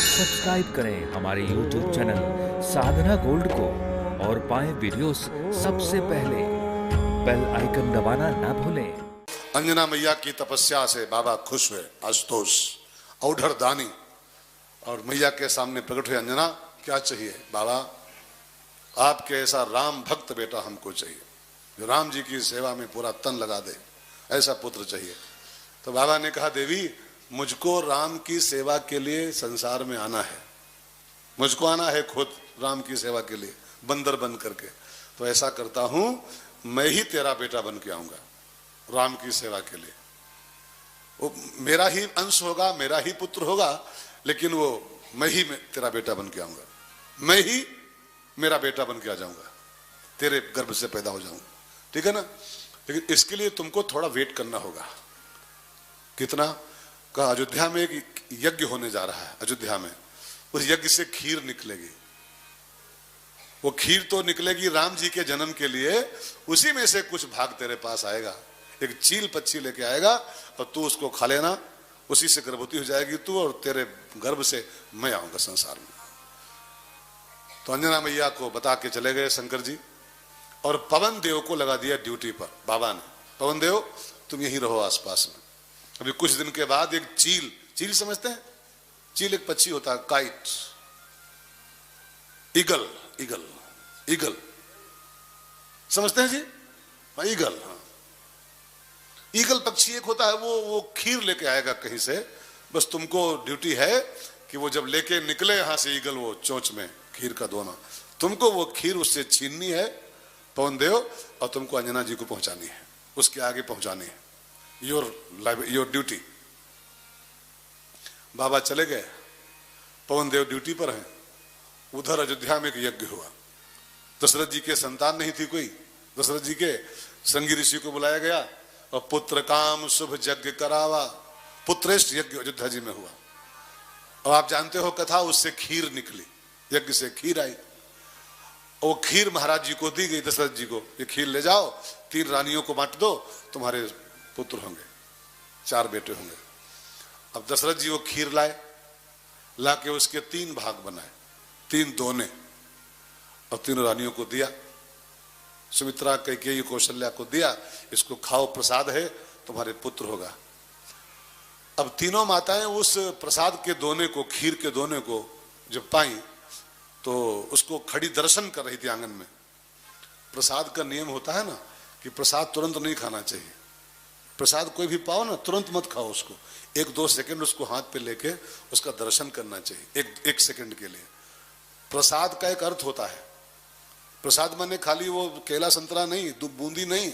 Subscribe करें हमारे YouTube channel साधना gold को और पाएं वीडियोस सबसे पहले। बेल आइकन दबाना ना भूलें। अंजना मैया की तपस्या से बाबा खुश हुए। आशुतोष औढ़र दानी और मैया के सामने प्रकट हुए। अंजना क्या चाहिए? बाबा आपके ऐसा राम भक्त बेटा हमको चाहिए, जो राम जी की सेवा में पूरा तन लगा दे, ऐसा पुत्र चाहिए। तो बाबा ने कहा, देवी मुझको राम की सेवा के लिए संसार में आना है, मुझको आना है खुद राम की सेवा के लिए बंदर बन करके। तो ऐसा करता हूं, मैं ही तेरा बेटा बन के आऊंगा राम की सेवा के लिए। वो मेरा ही अंश होगा, मेरा ही पुत्र होगा, लेकिन वो मैं ही तेरा बेटा बन के आऊंगा, मैं ही मेरा बेटा बन के आ जाऊंगा, तेरे गर्भ से पैदा हो जाऊंगा। ठीक है ना? लेकिन इसके लिए तुमको थोड़ा वेट करना होगा। कितना? का अयोध्या में एक यज्ञ होने जा रहा है। अयोध्या में उस यज्ञ से खीर निकलेगी। वो खीर तो निकलेगी राम जी के जन्म के लिए, उसी में से कुछ भाग तेरे पास आएगा। एक चील पक्षी लेके आएगा और तू उसको खा लेना, उसी से गर्भवती हो जाएगी तू, और तेरे गर्भ से मैं आऊंगा संसार में। तो अंजना मैया को बता के चले गए शंकर जी, और पवन देव को लगा दिया ड्यूटी पर बाबा ने। पवन देव तुम यहीं रहो आसपास में। अभी कुछ दिन के बाद एक चील, चील समझते हैं? चील एक पक्षी होता है, काइट, ईगल, ईगल, ईगल समझते हैं जी? हाँ, ईगल। हाँ, ईगल पक्षी एक होता है, वो खीर लेके आएगा कहीं से। बस तुमको ड्यूटी है कि वो जब लेके निकले यहां से ईगल, वो चोंच में खीर का दोना, तुमको वो खीर उससे छीननी है पवन देव, और तुमको अंजना जी को पहुंचानी है, उसके आगे पहुंचानी है। Your duty. बाबा चले गए, पवन देव ड्यूटी पर हैं। उधर अयोध्या में एक यज्ञ हुआ। दशरथ जी के संतान नहीं थी कोई। दशरथ जी के संगी ऋषि को बुलाया गया और पुत्र काम शुभ यज्ञ करावा, पुत्रेष्ठ यज्ञ अयोध्या जी में हुआ। और आप जानते हो कथा, उससे खीर निकली, यज्ञ से खीर आई। वो खीर महाराज जी को दी गई, दशरथ जी को, ये खीर ले जाओ, 3 रानियों को बांट दो, तुम्हारे पुत्र होंगे, 4 बेटे होंगे। अब दशरथ जी वो खीर लाए, लाके उसके 3 भाग बनाए, 3 दोने, और 3 रानियों को दिया। सुमित्रा, कैकेयी, कौशल्या को दिया, इसको खाओ, प्रसाद है, तुम्हारे पुत्र होगा। अब तीनों माताएं उस प्रसाद के दोने को, खीर के दोने को जब पाई, तो उसको खड़ी दर्शन कर रही थी आंगन में। प्रसाद का नियम होता है ना कि प्रसाद तुरंत नहीं खाना चाहिए। प्रसाद कोई भी पाओ ना, तुरंत मत खाओ उसको, 1-2 सेकंड उसको हाथ पे लेके उसका दर्शन करना चाहिए, एक सेकंड के लिए। प्रसाद का एक अर्थ होता है। प्रसाद माने खाली वो केला संतरा नहीं, बूंदी नहीं।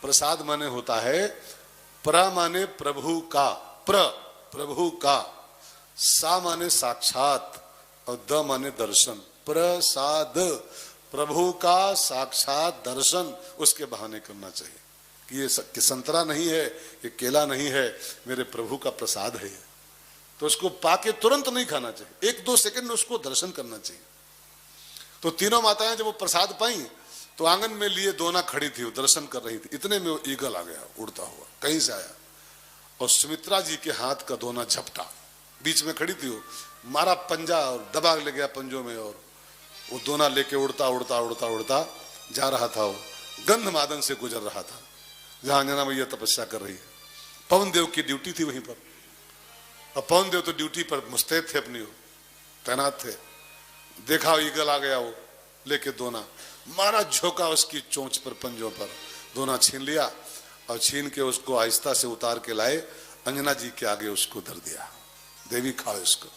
प्रसाद माने होता है, प्र माने प्रभु का, प्रभु का, सा माने साक्षात, और द माने दर्शन। प्रसाद, प्रभु का साक्षात दर्शन, उसके बहाने करना चाहिए कि ये संतरा नहीं है, ये केला नहीं है, मेरे प्रभु का प्रसाद है। तो उसको पाके तुरंत नहीं खाना चाहिए, 1-2 सेकंड उसको दर्शन करना चाहिए। तो तीनों माताएं जब वो प्रसाद पाई, तो आंगन में लिए दोना खड़ी थी, वो दर्शन कर रही थी। इतने में वो ईगल आ गया, उड़ता हुआ कहीं से आया, और सुमित्रा जी के हाथ का दोना झपटा, बीच में खड़ी थी वो, मारा पंजा और दबा ले गया पंजों में, और वो दोना लेके उड़ता उड़ता उड़ता उड़ता जा रहा था। वो गंध मादन से गुजर रहा था, जहां अंजना मैया तपस्या कर रही है। पवन देव की ड्यूटी थी वहीं पर, और पवन देव तो ड्यूटी पर मुस्तैद थे, अपनी तैनात थे। देखा ईगल आ गया, वो लेके दोना मारा, झोंका उसकी चोंच पर, पंजों पर, दोना छीन लिया, और छीन के उसको आहिस्ता से उतार के लाए, अंजना जी के आगे उसको धर दिया, देवी खाओ इसको।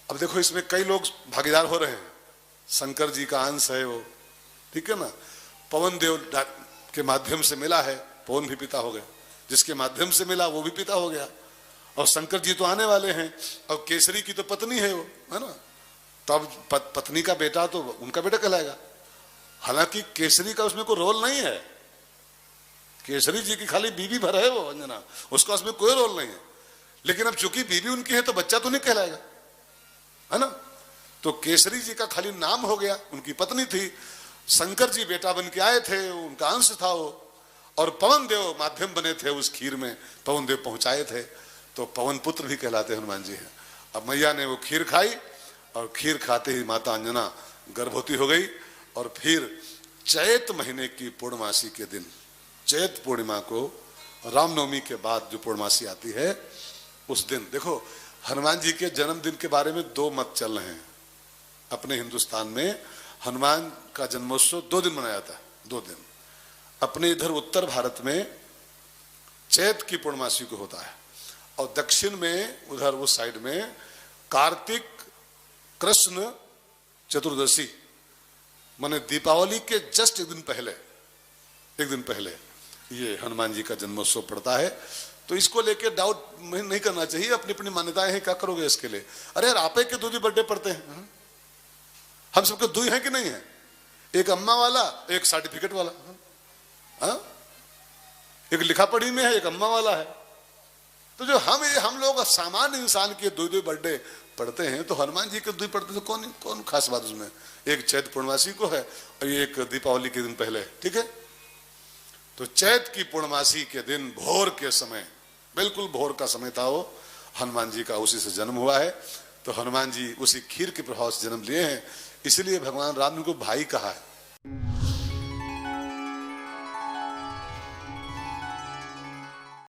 अब देखो इसमें कई लोग भागीदार हो रहे हैं, शंकर जी का अंश है वो, ठीक है ना? पवन देव के माध्यम से मिला है, पवन भी पिता हो गए, जिसके माध्यम से मिला वो भी पिता हो गया, और शंकर जी तो आने वाले हैं, और केसरी की तो पत्नी है वो, है ना? तो अब पत्नी का बेटा तो उनका बेटा कहलाएगा। हालांकि केसरी का उसमें कोई रोल नहीं है, केसरी जी की खाली बीबी भर है वो अंजना, उसका उसमें कोई रोल नहीं है। लेकिन अब चूंकि बीबी उनकी है तो बच्चा तो नहीं कहलाएगा, है ना? तो केसरी जी का खाली नाम हो गया, उनकी पत्नी थी। शंकर जी बेटा बन के आए थे, उनका अंश था वो, और पवन देव माध्यम बने थे उस खीर में, पवन देव पहुंचाए थे, तो पवन पुत्र भी कहलाते हनुमान जी हैं। अब मैया ने वो खीर खाई और खीर खाते ही माता अंजना गर्भवती हो गई। और फिर चैत महीने की पूर्णमासी के दिन, चैत पूर्णिमा को, रामनवमी के बाद जो पूर्णमासी आती है उस दिन, देखो हनुमान जी के जन्मदिन के बारे में दो मत चल रहे हैं। अपने हिंदुस्तान में हनुमान का जन्मोत्सव 2 दिन मनाया जाता है, 2 दिन। अपने इधर उत्तर भारत में चैत की पूर्णमासी को होता है, और दक्षिण में उधर उस साइड में कार्तिक कृष्ण चतुर्दशी, माने दीपावली के जस्ट एक दिन पहले ये हनुमान जी का जन्मोत्सव पड़ता है। तो इसको लेके डाउट नहीं करना चाहिए, अपनी अपनी मान्यताएं हैं, क्या करोगे इसके लिए। अरे यार आपे के 2 ही बर्थडे पड़ते हैं, हम सबके 2 हैं कि नहीं है, एक अम्मा वाला एक सर्टिफिकेट वाला, हा? एक लिखा पढ़ी में है, एक अम्मा वाला है। तो जो हम लोग सामान्य इंसान के 2 बर्थडे पढ़ते हैं, तो हनुमान जी के 2 पढ़ते, तो कौन खास बात उसमें। एक चैत पूर्णमासी को है और एक दीपावली के दिन पहले, ठीक है। तो चैत की पूर्णमासी के दिन भोर के समय, बिल्कुल भोर का समय था वो, हनुमान जी का उसी से जन्म हुआ है। तो हनुमान जी उसी खीर के प्रभाव से जन्म लिए हैं, इसलिए भगवान राम ने उनको भाई कहा है।